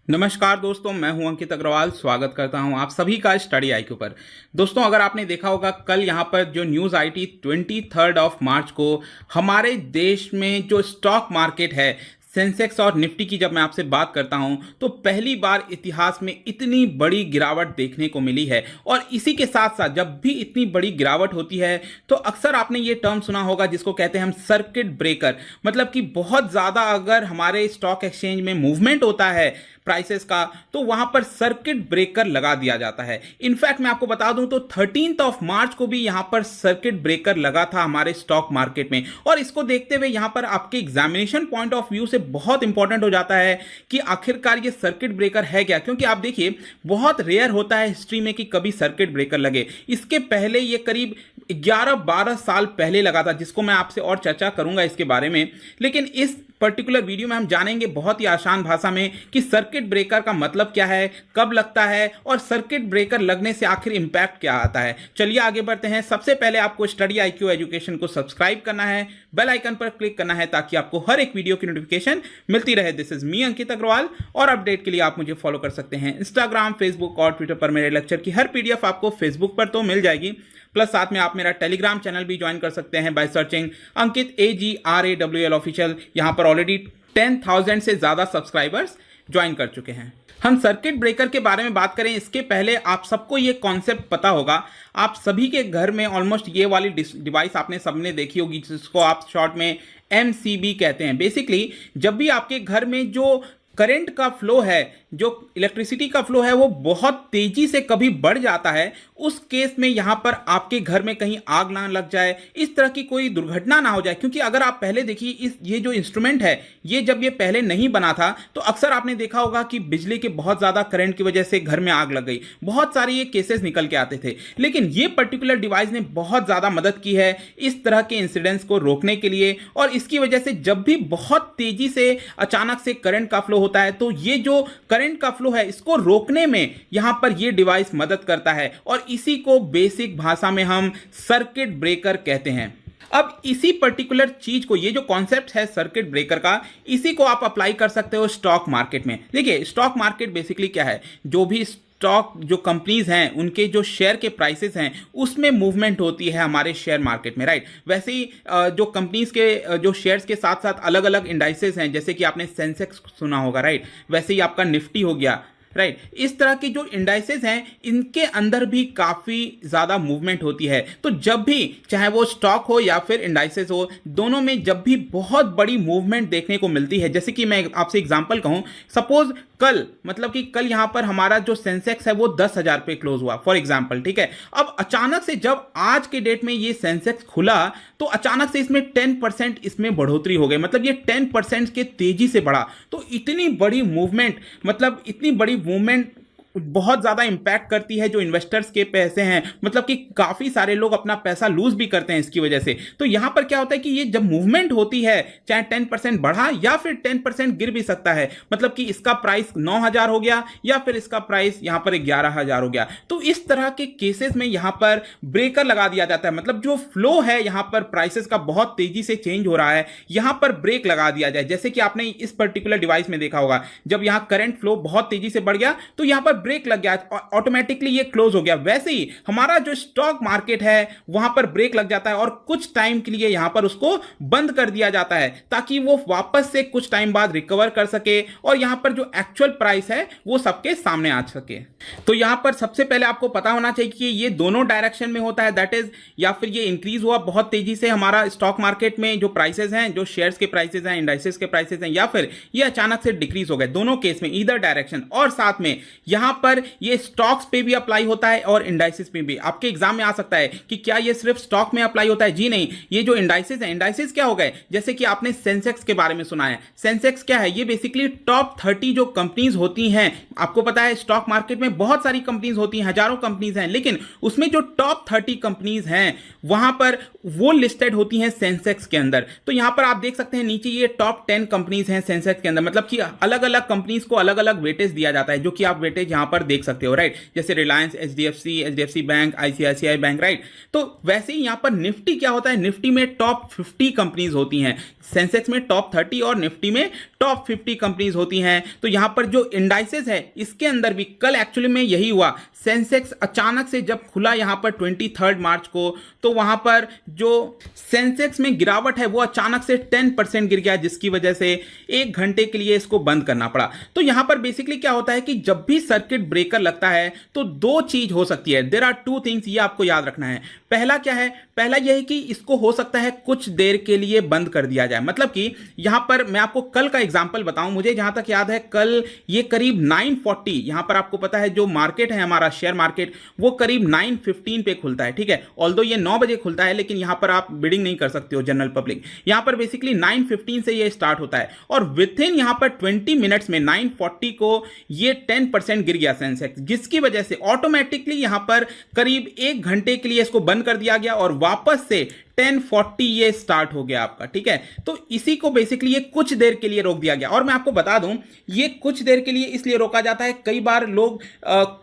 नमस्कार दोस्तों, मैं हूं अंकित अग्रवाल। स्वागत करता हूं आप सभी का स्टडी आईक्यू पर। दोस्तों, अगर आपने देखा होगा कल यहां पर जो न्यूज़ आई थी 23 मार्च को, हमारे देश में जो स्टॉक मार्केट है, सेंसेक्स और निफ्टी की जब मैं आपसे बात करता हूं तो पहली बार इतिहास में इतनी बड़ी गिरावट देखने को मिली है। और इसी के साथ साथ जब भी इतनी बड़ी गिरावट होती है तो अक्सर आपने ये टर्म सुना होगा जिसको कहते हैं हम सर्किट ब्रेकर। मतलब कि बहुत ज़्यादा अगर हमारे स्टॉक एक्सचेंज में मूवमेंट होता है प्राइसेस का तो वहां पर सर्किट ब्रेकर लगा दिया जाता है। इनफैक्ट मैं आपको बता दूं तो 13 मार्च को भी यहां पर सर्किट ब्रेकर लगा था हमारे स्टॉक मार्केट में। और इसको देखते हुए यहां पर आपके एग्जामिनेशन पॉइंट ऑफ व्यू से बहुत इंपॉर्टेंट हो जाता है कि आखिरकार ये सर्किट ब्रेकर है क्या। क्योंकि आप देखिए, बहुत रेयर होता है हिस्ट्री में कि कभी सर्किट ब्रेकर लगे। इसके पहले ये करीब 11-12 साल पहले लगा था, जिसको मैं आपसे और चर्चा करूंगा इसके बारे में। लेकिन इस पर्टिकुलर वीडियो में हम जानेंगे बहुत ही आसान भाषा में कि सर्किट ब्रेकर का मतलब क्या है, कब लगता है और सर्किट ब्रेकर लगने से आखिर इंपैक्ट क्या आता है। चलिए आगे बढ़ते हैं। सबसे पहले आपको स्टडी आईक्यू एजुकेशन को सब्सक्राइब करना है, बेल आइकन पर क्लिक करना है ताकि आपको हर एक वीडियो की नोटिफिकेशन मिलती रहे। दिस इज मी अंकित अग्रवाल। और अपडेट के लिए आप मुझे फॉलो कर सकते हैं इंस्टाग्राम, फेसबुक और ट्विटर पर। मेरे लेक्चर की हर पीडीएफ आपको फेसबुक पर तो मिल जाएगी, प्लस साथ में आप मेरा टेलीग्राम चैनल भी ज्वाइन कर सकते हैं by searching Ankit AGRAWL official. यहां पर ऑलरेडी 10,000 से ज्यादा सब्सक्राइबर्स ज्वाइन कर चुके हैं। हम सर्किट ब्रेकर के बारे में बात करें इसके पहले आप सबको ये कॉन्सेप्ट पता होगा। आप सभी के घर में ऑलमोस्ट ये वाली डिवाइस आपने सबने देखी होगी, जिसको आप शॉर्ट में MCB कहते हैं। बेसिकली जब भी आपके घर में जो करंट का फ्लो है, जो इलेक्ट्रिसिटी का फ्लो है, वो बहुत तेजी से कभी बढ़ जाता है, उस केस में यहां पर आपके घर में कहीं आग ना लग जाए, इस तरह की कोई दुर्घटना ना हो जाए। क्योंकि अगर आप पहले देखिए, ये जो इंस्ट्रूमेंट है, ये जब ये पहले नहीं बना था तो अक्सर आपने देखा होगा कि बिजली के बहुत ज्यादा करंट की वजह से घर में आग लग गई। बहुत सारे ये केसेस निकल के आते थे। लेकिन ये पर्टिकुलर डिवाइस ने बहुत ज्यादा मदद की है इस तरह के इंसिडेंट्स को रोकने के लिए। और इसकी वजह से जब भी बहुत तेजी से अचानक से करंट का फ्लो होता है तो ये जो करंट का फ्लो है इसको रोकने में यहां पर ये डिवाइस मदद करता है। और इसी को बेसिक भाषा में हम सर्किट ब्रेकर कहते हैं। अब इसी पर्टिकुलर चीज को, ये जो कॉन्सेप्ट है सर्किट ब्रेकर का, इसी को आप अप्लाई कर सकते हो स्टॉक मार्केट में। देखिए, स्टॉक मार्केट बेसिकली क्या है, जो भी स्टॉक जो कंपनीज हैं उनके जो शेयर के प्राइसेस हैं उसमें मूवमेंट होती है हमारे शेयर मार्केट में, राइट। वैसे ही जो कंपनीज के जो शेयर्स के साथ साथ अलग अलग इंडाइसेस हैं, जैसे कि आपने सेंसेक्स सुना होगा, राइट। वैसे ही आपका निफ्टी हो गया, राइट। इस तरह की जो इंडाइसेस हैं इनके अंदर भी काफी ज्यादा मूवमेंट होती है। तो जब भी चाहे वो स्टॉक हो या फिर इंडाइसेस हो, दोनों में जब भी बहुत बड़ी मूवमेंट देखने को मिलती है, जैसे कि मैं आपसे एग्जांपल कहूं, सपोज कल, मतलब कि कल यहां पर हमारा जो सेंसेक्स है वो 10,000 पे क्लोज हुआ फॉर एग्जांपल, ठीक है। अब अचानक से जब आज के डेट में ये सेंसेक्स खुला तो अचानक से इसमें 10% इसमें बढ़ोतरी हो गई। मतलब ये 10% के तेजी से बढ़ा। तो इतनी बड़ी मूवमेंट, मतलब इतनी बड़ी मूवमेंट बहुत ज्यादा इंपैक्ट करती है जो इन्वेस्टर्स के पैसे हैं। मतलब कि काफी सारे लोग अपना पैसा लूज भी करते हैं इसकी वजह से। तो यहां पर क्या होता है कि ये जब मूवमेंट होती है, चाहे 10% बढ़ा या फिर 10% गिर भी सकता है। मतलब कि इसका प्राइस 9,000 हो गया या फिर इसका प्राइस यहां पर 11,000 हो गया। तो इस तरह के केसेस में यहां पर ब्रेकर लगा दिया जाता है। मतलब जो फ्लो है यहां पर प्राइसेस का बहुत तेजी से चेंज हो रहा है, यहां पर ब्रेक लगा दिया जाए। जैसे कि आपने इस पर्टिकुलर डिवाइस में देखा होगा, जब यहां करंट फ्लो बहुत तेजी से बढ़ गया तो यहां पर ब्रेक लग गया, ऑटोमेटिकली ये क्लोज हो गया। वैसे ही हमारा जो स्टॉक मार्केट है वहां पर ब्रेक लग जाता है और कुछ टाइम के लिए यहां पर उसको बंद कर दिया जाता है ताकि वो वापस से कुछ टाइम बाद रिकवर कर सके और यहां पर जो एक्चुअल प्राइस है वो सबके सामने आ सके। तो यहां पर सबसे पहले आपको पता होना चाहिए कि ये दोनों डायरेक्शन में होता है, दैट इज या फिर ये इंक्रीज हुआ बहुत तेजी से हमारा स्टॉक मार्केट में जो प्राइसेस हैं, जो शेयर्स के प्राइसेस हैं, इंडाइसेस के प्राइसेस हैं, या फिर ये अचानक से डिक्रीज हो गए। दोनों केस में ईदर डायरेक्शन। और साथ में यहां पर ये स्टॉक्स पे भी अप्लाई होता है और इंडाइसेस पे भी। आपके एग्जाम में आ सकता है कि क्या ये सिर्फ स्टॉक में अप्लाई होता है। जी नहीं, ये जो इंडाइसेस है, इंडाइसेस क्या हो गए, जैसे कि आपने सेंसेक्स के बारे में सुना है। सेंसेक्स क्या है, ये बेसिकली टॉप 30 जो कंपनीज होती हैं। आपको पता है स्टॉक मार्केट में बहुत सारी कंपनीज होती हैं, हजारों कंपनीज हैं, लेकिन उसमें जो टॉप 30 कंपनीज हैं वहां पर वो लिस्टेड होती हैं सेंसेक्स के अंदर। तो यहां पर आप देख सकते हैं नीचे ये टॉप 10 कंपनीज हैं सेंसेक्स के अंदर। मतलब कि अलग अलग कंपनीज को अलग अलग वेटेज दिया जाता है, जो कि आप वेटेज यहां यहाँ पर देख सकते हो, राइट। जैसे Reliance, HDFC bank, ICICI bank, right. तो वैसे ही यहाँ पर निफ्टी क्या होता है, निफ्टी में टॉप 50 कंपनीज होती हैं, सेंसेक्स में टॉप 30 और निफ्टी में टॉप 50 कंपनीज होती हैं। तो यहां पर जो इंडाइसेस है इसके अंदर भी कल एक्चुअली में यही हुआ, सेंसेक्स अचानक से जब खुला यहां पर 23 मार्च को, तो वहां पर जो सेंसेक्स में गिरावट है वो अचानक से 10% गिर गया, जिसकी वजह से 1 घंटे के लिए इसको बंद करना पड़ा। तो यहां पर बेसिकली क्या होता है कि जब भी सर्किट ब्रेकर लगता है तो दो चीज हो सकती है, देयर आर टू थिंग्स, ये आपको याद रखना है। पहला क्या है, पहला यह है कि इसको हो सकता है कुछ देर के लिए बंद कर दिया जाए। मतलब कि यहां पर मैं आपको कल का एग्जांपल बताऊं, मुझे जहां तक याद है कल ये करीब 940, यहां पर आपको पता है जो मार्केट है हमारा शेयर मार्केट वो करीब 9:15 पे खुलता है, ठीक है। ऑल्दो ये 9 बजे खुलता है, लेकिन यहां पर आप बिडिंग नहीं कर सकते हो जनरल पब्लिक। यहां पर बेसिकली 9:15 से ये स्टार्ट होता है और विद इन यहां पर 20 मिनट्स में 940 को ये 10% गिर गया सेंसेक्स, जिसकी वजह से ऑटोमेटिकली यहां पर करीब 1 घंटे के लिए इसको बंद कर दिया गया और वापस से 1040 ये स्टार्ट हो गया आपका, ठीक है। तो इसी को बेसिकली ये कुछ देर के लिए रोक दिया गया। और मैं आपको बता दूं ये कुछ देर के लिए इसलिए रोका जाता है, कई बार लोग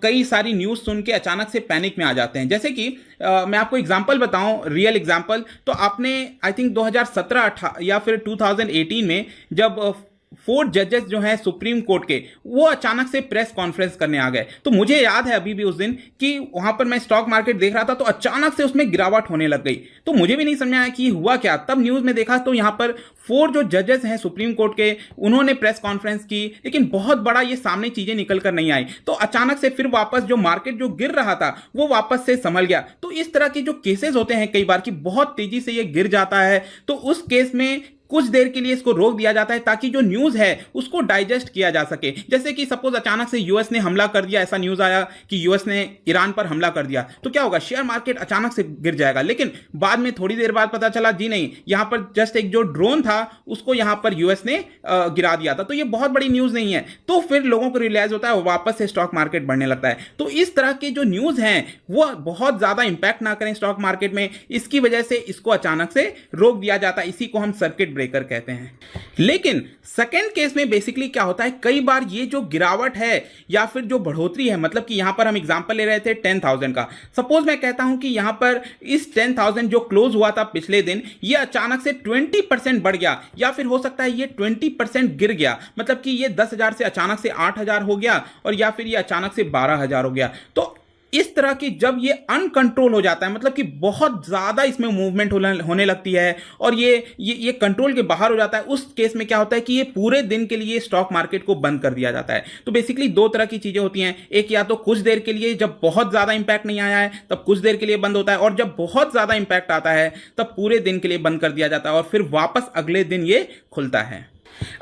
कई सारी न्यूज़ सुन के अचानक से पैनिक में आ जाते हैं। जैसे कि मैं आपको एग्जांपल बताऊं, रियल एग्जांपल, तो आपने आई थिंक 2017 या फिर 2018 में जब 4 जजेस जो हैं सुप्रीम कोर्ट के, वो अचानक से प्रेस कॉन्फ्रेंस करने आ गए। तो मुझे याद है अभी भी उस दिन कि वहां पर मैं स्टॉक मार्केट देख रहा था तो अचानक से उसमें गिरावट होने लग गई। तो मुझे भी नहीं समझ आया कि हुआ क्या। तब न्यूज में देखा तो यहां पर 4 जो जजेस हैं सुप्रीम कोर्ट के, उन्होंने प्रेस कॉन्फ्रेंस की, लेकिन बहुत बड़ा ये सामने चीजें निकल कर नहीं आई। तो अचानक से फिर वापस जो मार्केट जो गिर रहा था वो वापस से संभल गया। तो इस तरह के जो केसेस होते हैं कई बार कि बहुत तेजी से ये गिर जाता है, तो उस केस में कुछ देर के लिए इसको रोक दिया जाता है ताकि जो न्यूज है उसको डाइजेस्ट किया जा सके। जैसे कि सपोज अचानक से यूएस ने हमला कर दिया, ऐसा न्यूज आया कि यूएस ने ईरान पर हमला कर दिया, तो क्या होगा, शेयर मार्केट अचानक से गिर जाएगा। लेकिन बाद में थोड़ी देर बाद पता चला जी नहीं, यहां पर जस्ट एक जो ड्रोन था उसको यहां पर यूएस ने गिरा दिया था, तो ये बहुत बड़ी न्यूज नहीं है। तो फिर लोगों को रियलाइज होता है और वापस से स्टॉक मार्केट बढ़ने लगता है। तो इस तरह के जो न्यूज हैं वो बहुत ज्यादा इंपैक्ट ना करें स्टॉक मार्केट में, इसकी वजह से इसको अचानक से रोक दिया जाता है। इसी को हम सर्किट ब्रेकर कहते हैं। लेकिन सेकेंड केस में बेसिकली क्या होता है, कई बार ये जो गिरावट है या फिर जो बढ़ोतरी है, मतलब कि यहां पर हम एग्जांपल ले रहे थे 10,000 का, सपोज मैं कहता हूं कि यहां पर इस 10,000 जो क्लोज हुआ था पिछले दिन, ये अचानक से 20% बढ़ गया, या फिर हो सकता है ये 20% गिर गया, मतलब कि ये 10,000 से अचानक से 8,000 हो गया, और या फिर ये अचानक से 12,000 हो गया। तो इस तरह की जब ये अनकंट्रोल हो जाता है, मतलब कि बहुत ज्यादा इसमें मूवमेंट होने लगती है और ये कंट्रोल के बाहर हो जाता है, उस केस में क्या होता है कि ये पूरे दिन के लिए स्टॉक मार्केट को बंद कर दिया जाता है। तो बेसिकली 2 तरह की चीजें होती हैं, एक या तो कुछ देर के लिए जब बहुत ज्यादा इंपैक्ट नहीं आया है तब कुछ देर के लिए बंद होता है, और जब बहुत ज्यादा इंपैक्ट आता है तब पूरे दिन के लिए बंद कर दिया जाता है और फिर वापस अगले दिन ये खुलता है।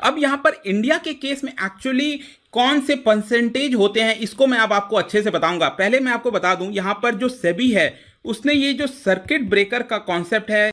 अब यहां पर इंडिया के केस में एक्चुअली कौन से परसेंटेज होते हैं इसको मैं अब आपको अच्छे से बताऊंगा। पहले मैं आपको बता दूं, यहां पर जो सेबी है उसने ये जो सर्किट ब्रेकर का कॉन्सेप्ट है